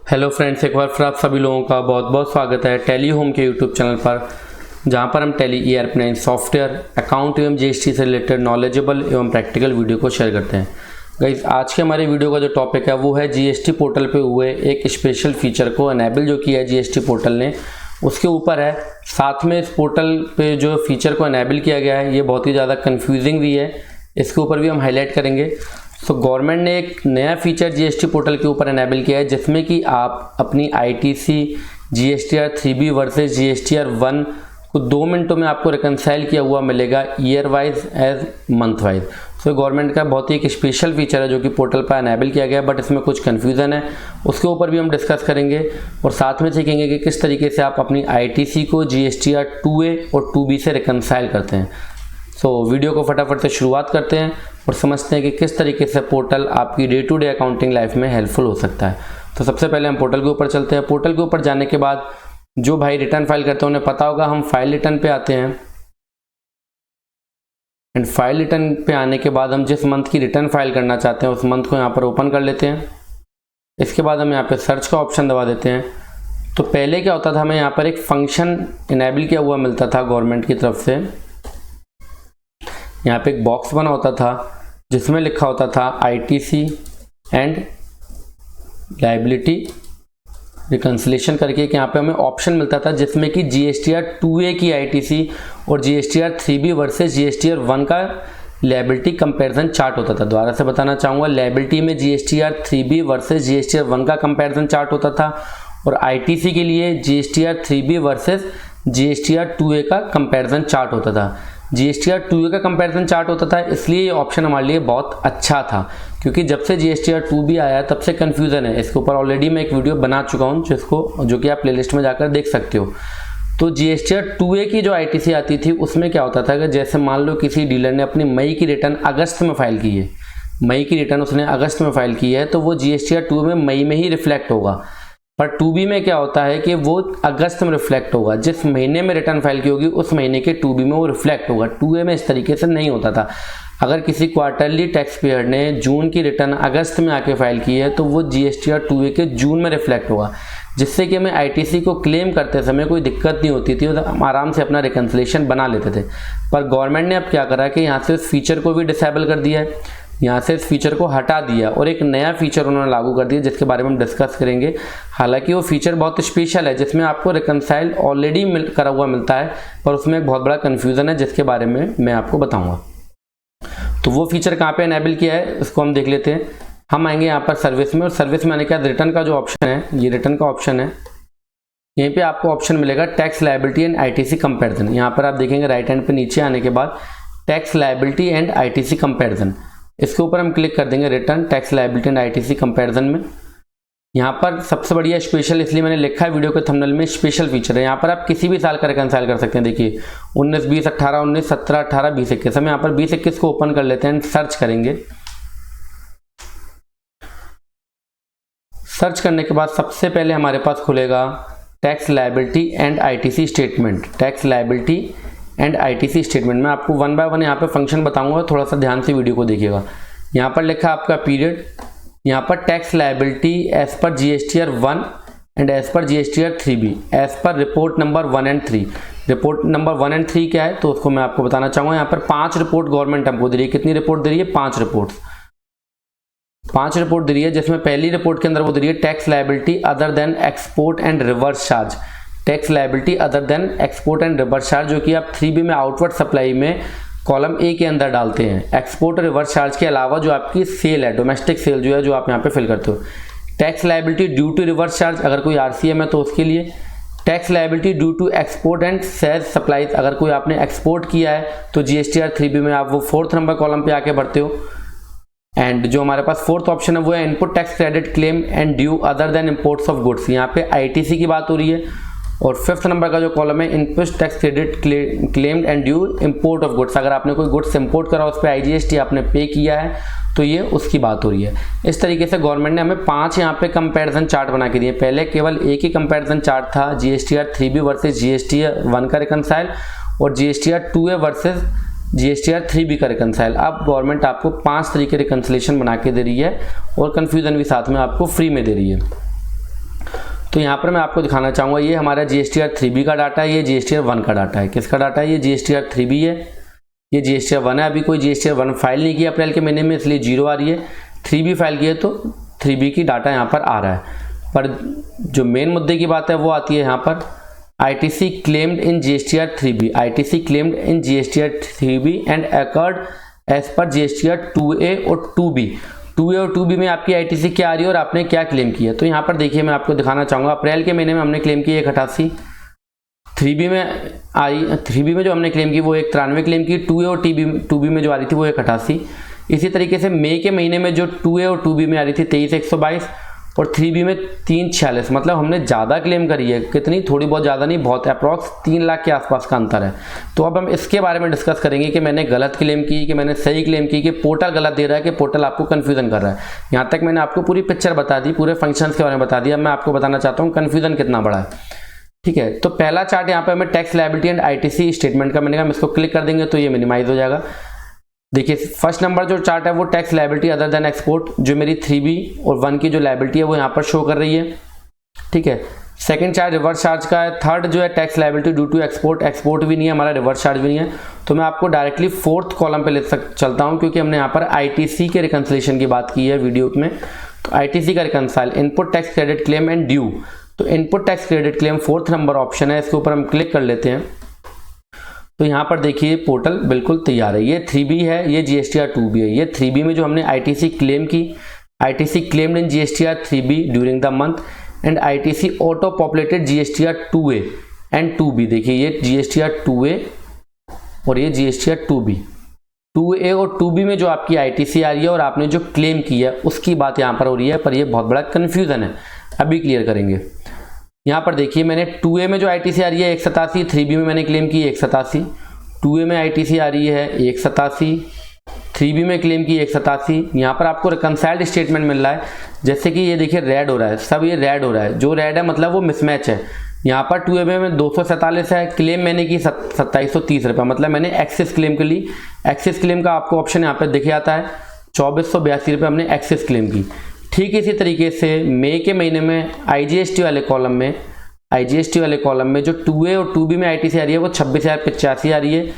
Hello friends, एक बार फिर आप सभी लोगों का बहुत बहुत स्वागत है टैली होम के यूट्यूब चैनल पर, जहां पर हम टैली ERP9 सॉफ्टवेयर, अकाउंट एवं GST से रिलेटेड नॉलेजेबल एवं प्रैक्टिकल वीडियो को शेयर करते हैं। गाइस, आज के हमारे वीडियो का जो टॉपिक है वो है GST पोर्टल पे हुए एक स्पेशल फीचर को अनेबल जो किया है GST पोर्टल ने, उसके ऊपर है। साथ में इस पोर्टल पे जो फीचर को अनेबल किया गया है ये बहुत ही ज़्यादा कन्फ्यूजिंग भी है, इसके ऊपर भी हम हाईलाइट करेंगे। तो गवर्नमेंट ने एक नया फीचर GST पोर्टल के ऊपर अनेबल किया है, जिसमें कि आप अपनी ITC GSTR 3B versus GSTR 1 को 2 मिनटों में आपको रिकनसाइल किया हुआ मिलेगा, year wise as month wise. तो गवर्नमेंट का बहुत ही एक स्पेशल फीचर है जो कि पोर्टल पर अनेबल किया गया है, बट इसमें कुछ कन्फ्यूज़न है, उसके ऊपर भी हम डिस्कस करेंगे और साथ में सीखेंगे कि किस तरीके से आप अपनी ITC को GSTR 2A और 2B से रिकनसाइल करते हैं। वीडियो को फटाफट से शुरुआत करते हैं और समझते हैं कि किस तरीके से पोर्टल आपकी day to day accounting life में हेल्पफुल हो सकता है। तो सबसे पहले हम पोर्टल के ऊपर चलते हैं। पोर्टल के ऊपर जाने के बाद जो भाई रिटर्न फाइल करते हैं उन्हें पता होगा, हम फाइल रिटर्न पे आते हैं एंड फाइल रिटर्न पे आने के बाद हम जिस मंथ की रिटर्न फाइल करना चाहते हैं उस मंथ को यहाँ पर ओपन कर लेते हैं। इसके बाद हम यहाँ पे सर्च का ऑप्शन दबा देते हैं। तो पहले क्या होता था, हमें यहाँ पर एक फंक्शन इनेबल किया हुआ मिलता था गवर्नमेंट की तरफ से। यहाँ पे एक बॉक्स बना होता था जिसमें लिखा होता था ITC एंड लायबिलिटी रिकन्सिलेशन करके। यहाँ पे हमें ऑप्शन मिलता था जिसमें कि GSTR 2A की ITC और GSTR 3B वर्सेस GSTR 1 का लायबिलिटी कंपैरिजन चार्ट होता था। दोबारा से बताना चाहूँगा, लायबिलिटी में GSTR 3B वर्सेस GSTR 1 का कंपैरिजन चार्ट होता था और ITC के लिए GSTR 3B versus GSTR 2A का कंपैरिजन चार्ट होता था। GSTR 2A का कंपैरिजन चार्ट होता था, इसलिए ये ऑप्शन हमारे लिए बहुत अच्छा था, क्योंकि जब से GSTR 2B आया तब से कन्फ्यूज़न है। इसके ऊपर ऑलरेडी मैं एक वीडियो बना चुका हूँ जो कि आप प्लेलिस्ट में जाकर देख सकते हो। तो GSTR 2A की जो ITC आती थी उसमें क्या होता था कि जैसे मान लो किसी डीलर ने अपनी मई की रिटर्न अगस्त में फाइल की है, मई की रिटर्न उसने अगस्त में फाइल की है, तो वो GSTR 2A में मई में ही रिफ्लेक्ट होगा। पर 2B में क्या होता है कि वो अगस्त में रिफ्लेक्ट होगा, जिस महीने में रिटर्न फाइल की होगी उस महीने के 2B में वो रिफ्लेक्ट होगा। 2A में इस तरीके से नहीं होता था। अगर किसी क्वार्टरली टैक्स पेयर ने जून की रिटर्न अगस्त में आके फाइल की है तो वो GSTR 2A के जून में रिफ्लेक्ट होगा, जिससे कि हमें ITC को क्लेम करते समय कोई दिक्कत नहीं होती थी और हम आराम से अपना रिकन्सिलेशन बना लेते थे। पर गवर्नमेंट ने अब क्या करा कि यहाँ से इस फीचर को भी डिसेबल कर दिया है, यहाँ से इस फीचर को हटा दिया और एक नया फीचर उन्होंने लागू कर दिया जिसके बारे में हम डिस्कस करेंगे। हालांकि वो फीचर बहुत स्पेशल है जिसमें आपको रिकनसाइल ऑलरेडी करा हुआ मिलता है, पर उसमें एक बहुत बड़ा कन्फ्यूज़न है जिसके बारे में मैं आपको बताऊंगा। तो वो फीचर कहाँ पे इनेबल किया है इसको हम देख लेते हैं। हम आएंगे यहाँ पर सर्विस में, और सर्विस में आने के बाद रिटर्न का जो ऑप्शन है, ये रिटर्न का ऑप्शन है। यहीं पे आपको ऑप्शन मिलेगा tax liability and ITC comparison. यहाँ पर आप देखेंगे राइट हैंड पे नीचे आने के बाद tax liability and ITC comparison, इसके ऊपर हम क्लिक कर देंगे return tax liability and ITC comparison में। यहाँ पर सबसे बढ़िया स्पेशल इसलिए मैंने लिखा है वीडियो के थंबनेल में, स्पेशल फीचर है। यहाँ पर आप किसी भी साल का रिकनसाइल कर सकते हैं। देखिए 19, 20, 18, 19, 17, 18, 20, 21। हम यहाँ पर 20, 21 को ओपन कर लेते हैं, सर्च करेंगे। सर्च करने के बाद सबसे पहले हमारे पास खुलेगा tax liability and ITC statement. Tax liability and ITC statement में आपको 1 बाय 1 यहाँ पे फंक्शन बताऊंगा, थोड़ा सा ध्यान से वीडियो को देखिएगा। यहाँ पर लिखा आपका पीरियड, यहाँ पर tax liability as per GSTR 1 and as per GSTR 3B as per report number 1 and 3। Report number 1 and 3 क्या है तो उसको मैं आपको बताना चाहूँगा। यहाँ पर 5 रिपोर्ट गवर्नमेंट हमको दे रही है। कितनी रिपोर्ट दे रही है? 5 रिपोर्ट। 5 रिपोर्ट दे रही है, जिसमें पहली रिपोर्ट के अंदर वो दे रही है tax liability other than export and reverse charge. Tax liability other than export and reverse charge, जो कि आप 3B में आउटवर्ड सप्लाई में कॉलम A के अंदर डालते हैं। एक्सपोर्ट और रिवर्स चार्ज के अलावा जो आपकी सेल है, डोमेस्टिक सेल जो है, जो आप यहाँ पे फिल करते हो। Tax liability due to reverse charge, अगर कोई RCM है तो उसके लिए। Tax liability due to export and sales supplies, अगर कोई आपने एक्सपोर्ट किया है तो GSTR 3B में आप वो 4th नंबर कॉलम पे आके भरते हो। एंड जो हमारे पास 4th ऑप्शन है वो है input tax credit claim and due other than imports of goods. यहाँ पे ITC की बात हो रही है। और 5th नंबर का जो कॉलम है input tax credit claimed and due import of goods, अगर आपने कोई गुड्स इंपोर्ट करा उस पर IGST आपने पे किया है तो ये उसकी बात हो रही है। इस तरीके से गवर्नमेंट ने हमें 5 यहाँ पे कंपैरिजन चार्ट बना के दिए। पहले केवल एक ही कंपैरिजन चार्ट था, GSTR 3B वर्सेस GSTR 1 का रिकनसाइल और GSTR 2A versus GSTR 3B का रिकनसाइल। अब गवर्नमेंट आपको 5 तरीके रिकन्सिलेशन बना के दे रही है और कन्फ्यूजन भी साथ में आपको फ्री में दे रही है। तो यहाँ पर मैं आपको दिखाना चाहूँगा, ये हमारा GSTR 3B का डाटा है, ये GSTR 1 का डाटा है। किसका डाटा है? ये GSTR 3B है, ये GSTR 1 है। अभी कोई GSTR 1 फाइल नहीं किया अप्रैल के महीने में, इसलिए 0 आ रही है। 3B फाइल की है तो 3B की डाटा यहाँ पर आ रहा है। पर जो मेन मुद्दे की बात है वो आती है यहाँ पर ITC claimed in GSTR 3B, ITC claimed in GSTR 3B and occurred as per GSTR 2A और 2B। 2A और 2B में आपकी ITC क्या आ रही है और आपने क्या क्लेम किया? तो यहाँ पर देखिए मैं आपको दिखाना चाहूँगा, अप्रैल के महीने में हमने क्लेम की 188, 3B में आई, 3B में जो हमने क्लेम की वो 193 क्लेम की, 2A और 2B में जो आ रही थी वो 188। इसी तरीके से मई के महीने में जो 2A और 2B में आ रही थी 23,122 और 3B में 346, मतलब हमने ज़्यादा क्लेम करी है। कितनी? थोड़ी बहुत, ज़्यादा नहीं, बहुत, अप्रॉक्स 3 लाख के आसपास का अंतर है। तो अब हम इसके बारे में डिस्कस करेंगे कि मैंने गलत क्लेम की, कि मैंने सही क्लेम की, कि पोर्टल गलत दे रहा है, कि पोर्टल आपको कन्फ्यूजन कर रहा है। यहाँ तक मैंने आपको पूरी पिक्चर बता दी, पूरे फंक्शंस के बारे में बता दिया। मैं आपको बताना चाहता हूँ कन्फ्यूजन कितना बड़ा है। ठीक है, तो पहला चार्ट यहाँ पर हमें tax liability and ITC statement का मिलेगा। हम इसको क्लिक कर देंगे तो ये मिनिमाइज हो जाएगा। देखिए फर्स्ट नंबर जो चार्ट है वो tax liability other than export, जो मेरी 3B और 1 की जो लायबिलिटी है वो यहाँ पर शो कर रही है। ठीक है, सेकंड चार्ट रिवर्स चार्ज का है। थर्ड जो है tax liability due to export, export भी नहीं है हमारा, रिवर्स चार्ज भी नहीं है। तो मैं आपको डायरेक्टली फोर्थ कॉलम पे ले चलता हूँ, क्योंकि हमने यहाँ पर ITC के रिकन्सिलेशन की बात की है वीडियो में। तो ITC का reconcile, input tax credit claim and due. तो input tax credit claim fourth number option है, इसके ऊपर हम क्लिक कर लेते हैं। तो यहाँ पर देखिए पोर्टल बिल्कुल तैयार है। ये 3B है, ये GSTR 2B है। ये 3B में जो हमने ITC क्लेम की, ITC claimed in GSTR 3B during the month and ITC auto populated GSTR 2A and 2B। देखिए ये GSTR 2A और ये GSTR 2B। 2A और 2B में जो आपकी ITC आ रही है और आपने जो क्लेम की है उसकी बात यहाँ पर हो रही है, पर ये बहुत बड़ा कन्फ्यूजन है, अभी क्लियर करेंगे। यहाँ पर देखिए मैंने 2A में जो ITC आ रही है 187, 3B में मैंने क्लेम की 187, 2A में ITC आ रही है 187, 3B में क्लेम की 187। यहाँ पर आपको रिकन्साइल्ड स्टेटमेंट मिल रहा है, जैसे कि ये देखिए रेड हो रहा है, सब ये रेड हो रहा है। जो रेड है मतलब वो मिसमैच है। यहाँ पर 2A में 247 है, क्लेम मैंने की 2730 रुपये, मतलब मैंने एक्सेस क्लेम के लिए, एक्सेस क्लेम का आपको ऑप्शन यहाँ पर दिखे आता है, 2482 रुपये हमने एक्सेस क्लेम की। ठीक इसी तरीके से मई के महीने में IGST वाले कॉलम में, IGST वाले कॉलम में जो 2A और 2B में ITC आ रही है वो 26,085 आ रही है,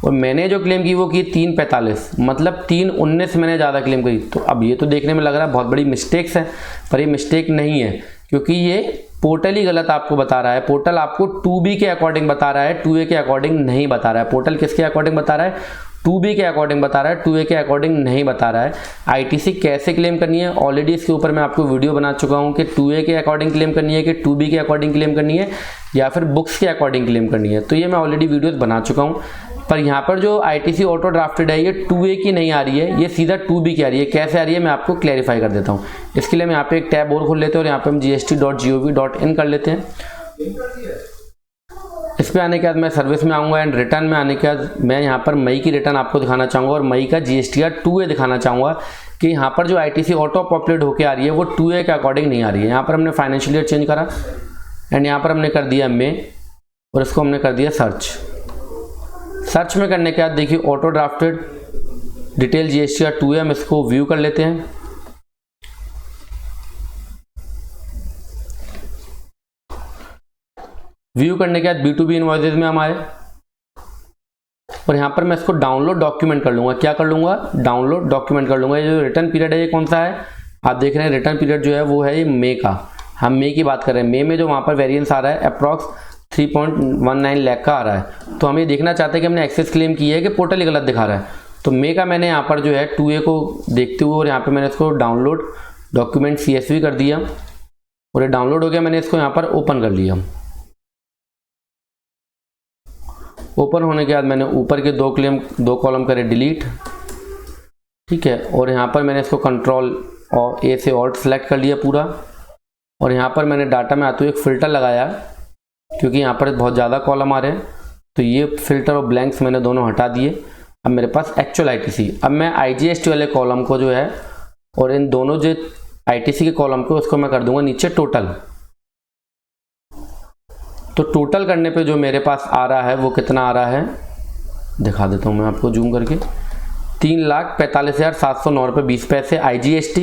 और मैंने जो क्लेम की वो की 345, मतलब 319 मैंने ज़्यादा क्लेम करी। तो अब ये तो देखने में लग रहा है बहुत बड़ी मिस्टेक्स है, पर ये मिस्टेक नहीं है, क्योंकि ये पोर्टल ही गलत आपको बता रहा है। पोर्टल आपको 2B के अकॉर्डिंग बता रहा है, 2A के अकॉर्डिंग नहीं बता रहा है। पोर्टल किसके अकॉर्डिंग बता रहा है? 2B के अकॉर्डिंग बता रहा है, 2A के अकॉर्डिंग नहीं बता रहा है। ITC कैसे क्लेम करनी है ऑलरेडी इसके ऊपर मैं आपको वीडियो बना चुका हूं, कि 2A के अकॉर्डिंग क्लेम करनी है, कि 2B के अकॉर्डिंग क्लेम करनी है, या फिर बुक्स के अकॉर्डिंग क्लेम करनी है। तो ये मैं ऑलरेडी वीडियोस बना चुका हूं। पर यहाँ पर जो ITC ऑटो ड्राफ्टेड है ये 2A की नहीं आ रही है, ये सीधा 2B की आ रही है। कैसे आ रही है मैं आपको क्लैरिफाई कर देता हूँ। इसके लिए मैं यहाँ पे एक टैब और खोल लेते हैं और यहाँ पे हम gst.gov.in कर लेते हैं। इस पे आने के बाद मैं सर्विस में आऊँगा एंड रिटर्न में आने के बाद मैं यहाँ पर मई की रिटर्न आपको दिखाना चाहूँगा और मई का GSTR 2A दिखाना चाहूँगा, कि यहाँ पर जो ITC ऑटो पॉपुलेट होकर आ रही है वो 2A के अकॉर्डिंग नहीं आ रही है। यहाँ पर हमने फाइनेंशियल ईयर चेंज करा एंड यहाँ पर हमने कर दिया मई और इसको हमने कर दिया सर्च में करने के बाद देखिए auto drafted detail GSTR 2A, हम इसको व्यू कर लेते हैं। व्यू करने के बाद B2B इनवॉइसेज में हम आए और यहाँ पर मैं इसको डाउनलोड डॉक्यूमेंट कर लूँगा। क्या कर लूँगा? डाउनलोड डॉक्यूमेंट कर लूँगा। ये जो रिटर्न पीरियड है ये कौन सा है? आप देख रहे हैं रिटर्न पीरियड जो है वो है ये मई का। हम मई की बात कर रहे हैं। मई में जो वहाँ पर वेरिएंस आ रहा है अप्रॉक्स 3.19 लाख का आ रहा है। तो हम ये देखना चाहते हैं कि हमने एक्सेस क्लेम की है कि पोर्टल ही गलत दिखा रहा है। तो मई का मैंने यहाँ पर जो है 2A को देखते हुए और यहाँ पर मैंने इसको डाउनलोड डॉक्यूमेंट CSV कर दिया और ये डाउनलोड हो गया। मैंने इसको यहाँ पर ओपन कर लिया। ओपन होने के बाद मैंने ऊपर के दो कॉलम करे डिलीट, ठीक है, और यहाँ पर मैंने इसको कंट्रोल और A से ऑल्ट सेलेक्ट कर लिया पूरा। और यहाँ पर मैंने डाटा में आते हुए एक फ़िल्टर लगाया, क्योंकि यहाँ पर बहुत ज़्यादा कॉलम आ रहे हैं। तो ये फ़िल्टर और ब्लैंक्स मैंने दोनों हटा दिए। अब मेरे पास एक्चुअल ITC, अब मैं IGST वाले कॉलम को जो है और इन दोनों जो ITC के कॉलम को उसको मैं कर दूंगा नीचे टोटल। तो टोटल करने पे जो मेरे पास आ रहा है वो कितना आ रहा है दिखा देता हूँ मैं आपको जूम करके। 3,45,709 रुपये 20 पैसे IGST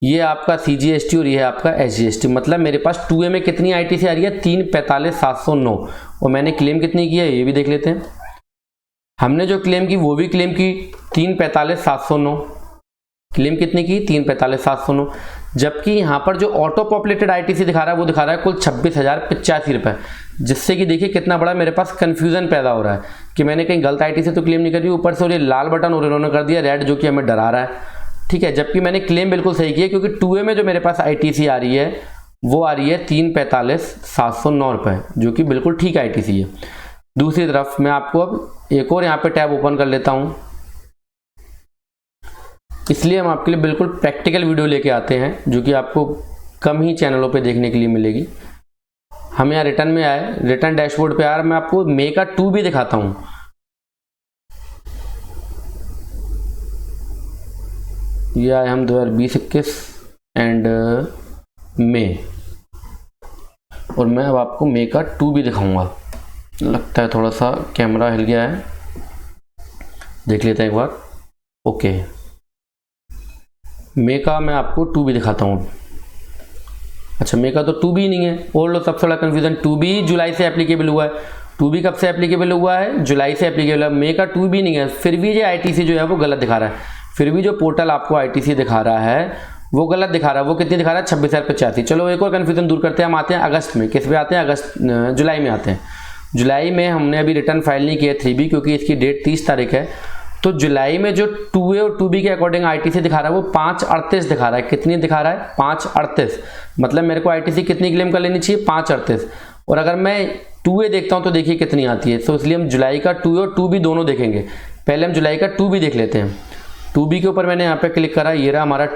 ये आपका CGST और ये है आपका SGST। मतलब मेरे पास 2A में कितनी ITC आ रही है, 345,709, और मैंने क्लेम कितनी की है ये भी देख लेते हैं। हमने जो क्लेम की वो भी क्लेम की 345,709, क्लेम कितनी की 345,709, जबकि यहाँ पर जो ऑटो पॉपुलेटेड ITC दिखा रहा है वो दिखा रहा है कुल 26,085 रुपये, जिससे कि देखिए कितना बड़ा मेरे पास कन्फ्यूजन पैदा हो रहा है कि मैंने कहीं गलत ITC तो क्लेम नहीं करी, ऊपर से ये लाल बटन और इन्होंने कर दिया रेड, जो कि हमें डरा रहा है। ठीक है, जबकि मैंने क्लेम बिल्कुल सही किया, क्योंकि 2A में जो मेरे पास ITC आ रही है वो आ रही है 345,709 रुपये, जो कि बिल्कुल ठीक ITC है। दूसरी तरफ मैं आपको अब एक और यहाँ पे टैब ओपन कर लेता हूँ, इसलिए हम आपके लिए बिल्कुल प्रैक्टिकल वीडियो लेके आते हैं जो कि आपको कम ही चैनलों पे देखने के लिए मिलेगी। हम यहाँ रिटर्न में आए, रिटर्न डैशबोर्ड पे आ रहा, मैं आपको मे का 2 भी दिखाता हूँ। ये आए हम 2020-21 एंड मे, और मैं अब आपको मे का 2 भी दिखाऊंगा। लगता है थोड़ा सा कैमरा हिल गया है, देख लेते हैं एक बार। ओके, मे का मैं आपको 2 भी दिखाता हूँ। अच्छा, मे का तो 2 भी नहीं है, और लो सबसे बड़ा कन्फ्यूजन, 2 भी जुलाई से एप्लीकेबल हुआ है। 2 भी कब से एप्लीकेबल हुआ है, जुलाई से एप्लीकेबल है। मे का 2 भी नहीं है, फिर भी ये ITC जो है वो गलत दिखा रहा है, फिर भी जो पोर्टल आपको ITC दिखा रहा है वो गलत दिखा रहा है। वो कितनी दिखा रहा है, 26,085। चलो एक और कन्फ्यूजन दूर करते हैं, हम आते हैं अगस्त में। किस पे आते हैं, जुलाई में आते हैं। जुलाई में हमने अभी रिटर्न फाइल नहीं किया 3B, क्योंकि इसकी डेट 30 तारीख है। तो जुलाई में जो 2A और 2B के अकॉर्डिंग ITC दिखा रहा है वो 538 दिखा रहा है। कितनी दिखा रहा है, 538। मतलब मेरे को ITC कितनी क्लेम कर लेनी चाहिए, 538। और अगर मैं 2A देखता हूं तो देखिए कितनी आती है। तो इसलिए हम जुलाई का 2A और 2B दोनों देखेंगे। पहले हम जुलाई का 2B देख लेते हैं। 2B के ऊपर मैंने यहाँ पे क्लिक करा, ये रहा हमारा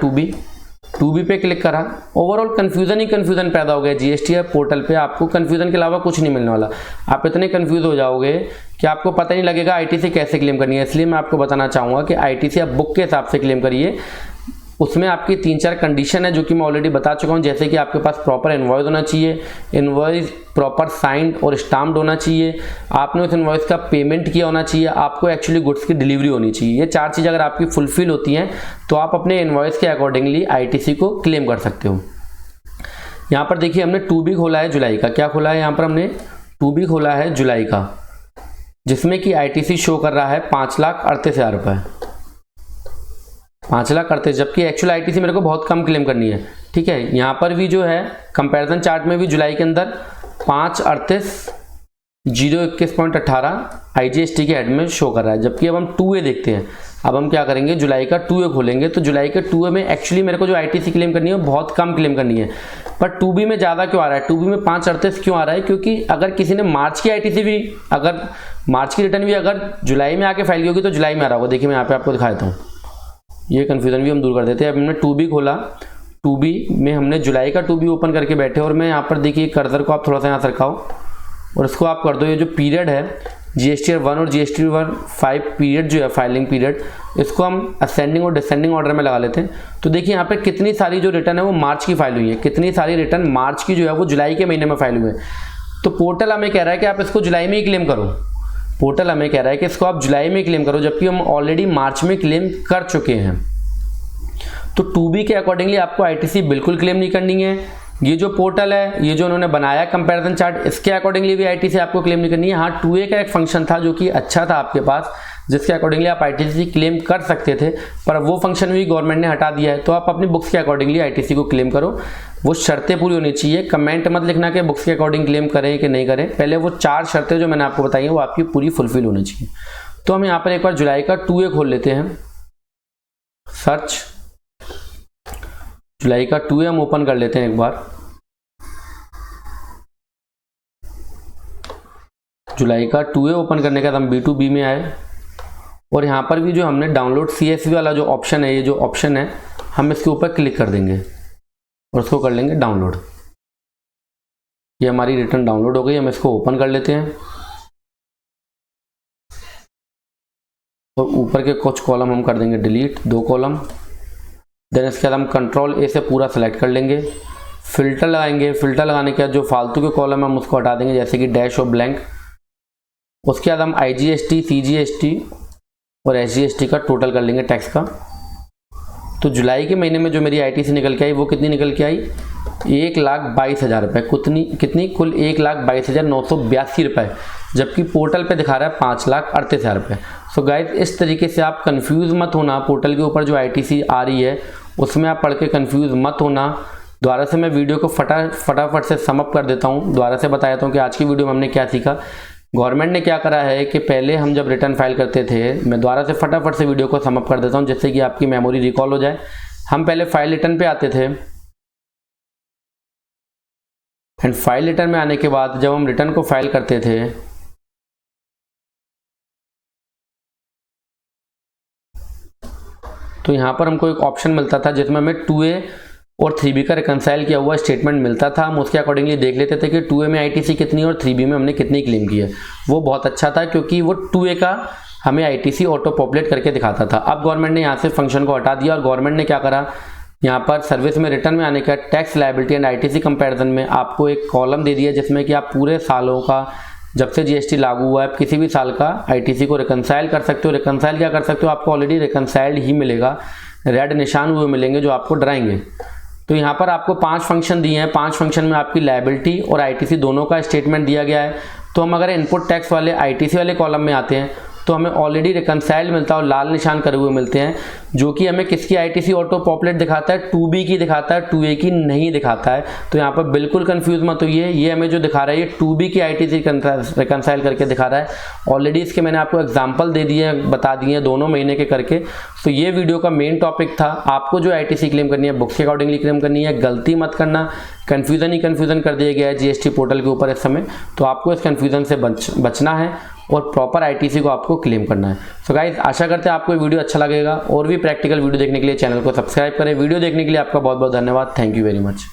2B पे क्लिक करा। ओवरऑल कन्फ्यूजन ही कन्फ्यूजन पैदा हो गया GST पोर्टल पे। आपको कन्फ्यूजन के अलावा कुछ नहीं मिलने वाला, आप इतने कन्फ्यूज हो जाओगे कि आपको पता नहीं लगेगा ITC कैसे क्लेम करनी है। इसलिए मैं आपको बताना चाहूँगा कि ITC आप बुक के हिसाब से क्लेम करिए। उसमें आपकी 3-4 कंडीशन है जो कि मैं ऑलरेडी बता चुका हूँ, जैसे कि आपके पास प्रॉपर इनवॉइस होना चाहिए, इनवॉइस प्रॉपर साइंड और स्टाम्प्ड होना चाहिए, आपने उस इनवॉइस का पेमेंट किया होना चाहिए, आपको एक्चुअली गुड्स की डिलीवरी होनी चाहिए। ये 4 चीज़ अगर आपकी फुलफिल होती हैं तो आप अपने इनवॉइस के अकॉर्डिंगली ITC को क्लेम कर सकते हो। यहाँ पर देखिए हमने 2B खोला है जुलाई का। क्या खोला है, यहाँ पर हमने 2B खोला है जुलाई का, जिसमें कि ITC शो कर रहा है 5,38,000 रुपये, 5,38,000, जबकि एक्चुअल ITC मेरे को बहुत कम क्लेम करनी है। ठीक है, यहाँ पर भी जो है कंपैरिजन चार्ट में भी जुलाई के अंदर 538,021.18 IGST के हेड में शो कर रहा है। जबकि अब हम 2A देखते हैं। अब हम क्या करेंगे, जुलाई का 2A खोलेंगे। तो जुलाई के 2A में एक्चुअली मेरे को जो ITC क्लेम करनी है वो बहुत कम क्लेम करनी है, पर 2B में ज़्यादा क्यों आ रहा है, 2B में 538 क्यों आ रहा है, क्योंकि अगर किसी ने मार्च की ITC भी, अगर मार्च की रिटर्न भी अगर जुलाई में आके फाइल की होगी तो जुलाई में आ रहा होगा। देखिए मैं यहाँ पे आपको दिखा देता हूँ, ये कन्फ्यूजन भी हम दूर कर देते हैं। अब हमने 2B खोला, 2B में हमने जुलाई का 2B ओपन करके बैठे, और मैं यहाँ पर देखिए कर्सर को आप थोड़ा सा यहाँ सरकाओ और इसको आप कर दो, ये जो पीरियड है GST 1 और GST 5 पीरियड जो है फाइलिंग पीरियड, इसको हम असेंडिंग और डिसेंडिंग ऑर्डर में लगा लेते हैं। तो देखिए यहाँ पे कितनी सारी जो रिटर्न है वो मार्च की फाइल हुई है, कितनी सारी रिटर्न मार्च की जो है वो जुलाई के महीने में फाइल हुई है। तो पोर्टल हमें कह रहा है कि आप इसको जुलाई में ही क्लेम करो, पोर्टल हमें कह रहा है कि इसको आप जुलाई में क्लेम करो, जबकि हम ऑलरेडी मार्च में क्लेम कर चुके हैं। तो 2B के अकॉर्डिंगली आपको ITC बिल्कुल क्लेम नहीं करनी है। ये जो पोर्टल है, ये जो उन्होंने बनाया कंपैरिजन चार्ट, इसके अकॉर्डिंगली भी ITC आपको क्लेम नहीं करनी है। हाँ, 2A का एक फंक्शन था जो कि अच्छा था आपके पास, जिसके अकॉर्डिंगली आप ITC क्लेम कर सकते थे, पर वो फंक्शन भी गवर्नमेंट ने हटा दिया है। तो आप अपनी बुक्स के अकॉर्डिंगली ITC को क्लेम करो, वो शर्तें पूरी होनी चाहिए। कमेंट मत लिखना कि बुक्स के अकॉर्डिंग क्लेम करें कि नहीं करें, पहले वो 4 शर्तें जो मैंने आपको बताई हैं वो आपकी पूरी फुलफिल होनी चाहिए। तो हम यहाँ पर एक बार जुलाई का 2A खोल लेते हैं, सर्च जुलाई का 2A हम ओपन कर लेते हैं एक बार। जुलाई का 2A ओपन करने के बाद हम B2B में आए, और यहाँ पर भी जो हमने डाउनलोड CSV वाला जो ऑप्शन है, ये जो ऑप्शन है, हम इसके ऊपर क्लिक कर देंगे और उसको कर लेंगे डाउनलोड। ये हमारी रिटर्न डाउनलोड हो गई, हम इसको ओपन कर लेते हैं। और ऊपर के कुछ कॉलम हम कर देंगे डिलीट, 2 कॉलम। देन इसके बाद हम Ctrl A से पूरा सेलेक्ट कर लेंगे, फिल्टर लगाएंगे। फिल्टर लगाने के बाद जो फालतू के कॉलम हम उसको हटा देंगे, जैसे कि डैश और ब्लैंक। उसके बाद हम IGST, CGST और SGST का टोटल कर लेंगे टैक्स का। तो जुलाई के महीने में जो मेरी ITC निकल के आई वो कितनी निकल के आई, 1,22,000 रुपये। कितनी कुल 1,22,982 रुपये, जबकि पोर्टल पे दिखा रहा है 5,38,000 रुपये। सो गाइस इस तरीके से आप कंफ्यूज मत होना, पोर्टल के ऊपर जो ITC आ रही है उसमें आप पढ़ के कंफ्यूज मत होना। दोबारा से मैं वीडियो को फटाफट से समअप कर देता हूँ, दोबारा से बता देता हूँ कि आज की वीडियो में हमने क्या सीखा। गवर्नमेंट ने क्या करा है कि पहले हम जब रिटर्न फाइल करते थे, मैं दोबारा से फटाफट से वीडियो को समअप कर देता हूँ जिससे कि आपकी मेमोरी रिकॉल हो जाए। हम पहले फाइल रिटर्न पे आते थे एंड फाइल रिटर्न में आने के बाद जब हम रिटर्न को फाइल करते थे तो यहाँ पर हमको एक ऑप्शन मिलता था जिसमें हमें 2A और 3B का रिकंसाइल किया हुआ स्टेटमेंट मिलता था। हम उसके अकॉर्डिंगली देख लेते थे कि 2A में ITC कितनी और 3B में हमने कितनी क्लेम की है। वो बहुत अच्छा था क्योंकि वो 2A का हमें ITC ऑटो पॉपुलेट करके दिखाता था। अब गवर्नमेंट ने यहाँ से फंक्शन को हटा दिया और गवर्नमेंट ने क्या करा, यहाँ पर सर्विस में रिटर्न में आने का tax liability and ITC comparison में आपको एक कॉलम दे दिया जिसमें कि आप पूरे सालों का, जब से GST लागू हुआ है, आप किसी भी साल का ITC को रिकंसाइल कर सकते हो। रिकंसाइल क्या कर सकते हो, आपको ऑलरेडी रिकंसाइल्ड ही मिलेगा, रेड निशान हुए मिलेंगे जो आपको डराएंगे। तो यहाँ पर आपको 5 फंक्शन दिए हैं, 5 फंक्शन में आपकी लायबिलिटी और ITC दोनों का स्टेटमेंट दिया गया है। तो हम अगर इनपुट टैक्स वाले ITC वाले कॉलम में आते हैं तो हमें ऑलरेडी रिकंसाइल्ड मिलता है और लाल निशान करे हुए मिलते हैं, जो कि हमें किसकी ITC ऑटो पॉपुलेट दिखाता है, 2B की दिखाता है, 2A की नहीं दिखाता है। तो यहाँ पर बिल्कुल कंफ्यूज मत होइए, ये हमें जो दिखा रहा है ये 2B की ITC रिकंसाइल करके दिखा रहा है। ऑलरेडी इसके मैंने आपको एग्जाम्पल दे दिए हैं, बता दिए हैं दोनों महीने के करके। तो ये वीडियो का मेन टॉपिक था, आपको जो ITC क्लेम करनी है बुक्स के अकॉर्डिंगली क्लेम करनी है, गलती मत करना। कन्फ्यूज़न ही कन्फ्यूज़न कर दिया गया है GST पोर्टल के ऊपर इस समय, तो आपको इस कन्फ्यूज़न से बचना है और प्रॉपर ITC को आपको क्लेम करना है। सो गाइस आशा करते हैं आपको ये वीडियो अच्छा लगेगा और भी प्रैक्टिकल वीडियो देखने के लिए चैनल को सब्सक्राइब करें। वीडियो देखने के लिए आपका बहुत बहुत धन्यवाद। Thank you very much.